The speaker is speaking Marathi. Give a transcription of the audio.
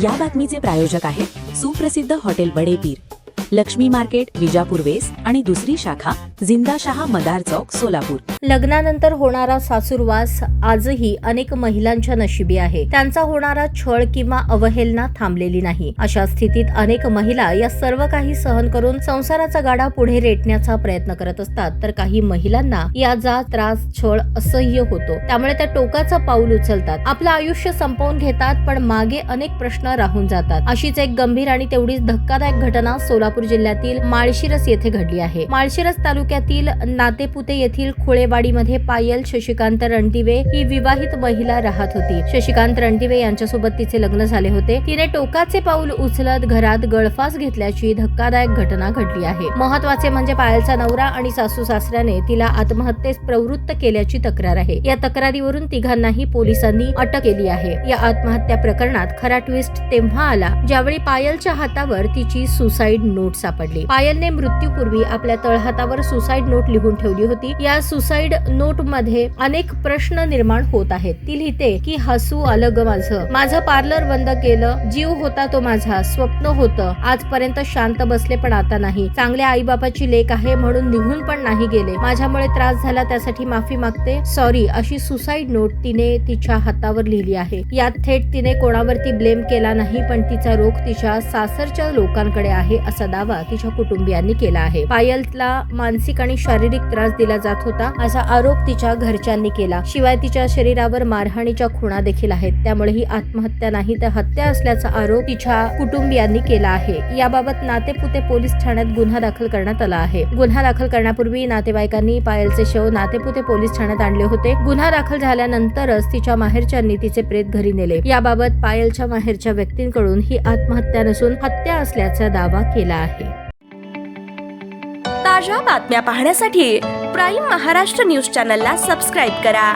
या बातमीचे प्रायोजक आहेत सुप्रसिद्ध hotel Badepir, Laxmi market, Vijapur west आणि दुसरी शाखा जिंदाशहा मदार चौक, सोलापूर. लग्नानंतर होणारा सासूरवास आजही अनेक महिलांच्या नशिबी आहे. त्यांचा होणारा छळ किंवा अवहेलना थांबलेली नाही. अशा स्थितीत अनेक महिला या सर्व काही सहन करून संसाराचा गाडा पुढे रेटण्याचा प्रयत्न करत असतात, तर काही महिलांना याचा त्रास, छळ असह्य होतो. त्यामुळे त्या टोकाचं पाऊल उचलतात, आपलं आयुष्य संपवून घेतात, पण मागे अनेक प्रश्न राहून जातात. अशीच एक गंभीर आणि तेवढीच धक्कादायक घटना सोलापूर जिल्ह्यातील माळशिरस येथे घडली आहे. माळशिरस तालुक्यातील नातेपुते येथील खुळेवाडीमध्ये पायल शशिकांत रणदिवे ही विवाहित महिला राहत होती. शशिकांत रणदिवे यांच्यासोबत तिचे लग्न झाले होते. तिने टोकाचे पाऊल उचलत घरात गळफास घेतल्याची धक्कादायक घटना घडली आहे. महत्त्वाचे म्हणजे पायलचा नवरा आणि सासू सासऱ्याने तिला आत्महत्येस प्रवृत्त केल्याची तक्रार आहे. या तक्रारीवरून तिघांनाही पोलिसांनी अटक केली आहे. या आत्महत्या प्रकरणात खरा ट्विस्ट तेव्हा आला ज्यावेळी पायलच्या हातावर तिची सुसाईड नोट सापडली. पायलने मृत्यूपूर्वी आपल्या तळहातावर सुसाईड नोट लिहून ठेवली होती. या सुसाईड नोट मध्ये अनेक प्रश्न निर्माण होत आहेत. ती लिहिते की हसू आलं ग माझं पार्लर बंद केलं, जीव होता तो माझा, स्वप्न होतं, आजपर्यंत शांत बसले पण आता नाही, चांगल्या आई बापाची लेक आहे म्हणून निघून पण नाही गेले, माझ्यामुळे त्रास झाला त्यासाठी माफी मागते, सॉरी, अशी सुसाईड नोट तिने तिच्या हातावर लिहिली आहे. यात थेट तिने कोणावरती ब्लेम केला नाही, पण तिचा रोग तिच्या सासरच्या लोकांकडे आहे असा दावा तिच्या कुटुंबियांनी केला आहे. पायलला मानसिक आणि शारीरिक त्रास दिला जात होता असा आरोप तिच्या घरच्यांनी केला. शिवाय तिच्या शरीरावर मारहाणीच्या खुणा देखील आहेत. त्यामुळे ही आत्महत्या नाही तर हत्या असल्याचा आरोप तिच्या कुटुंबियांनी केला आहे. याबाबत नातेपुते पोलीस ठाण्यात गुन्हा दाखल करण्यात आला आहे. गुन्हा दाखल करण्यापूर्वी नातेवाईकांनी पायलचे शव नातेपुते पोलीस ठाण्यात आणले होते. गुन्हा दाखल झाल्यानंतरच तिच्या माहेरच्यांनी तिचे प्रेत घरी नेले. याबाबत पायलच्या माहेरच्या व्यक्तींकडून ही आत्महत्या नसून हत्या असल्याचा दावा केला आहे. ताज्या बातम्या पाहण्यासाठी प्राईम महाराष्ट्र न्यूज चॅनलला सबस्क्राईब करा.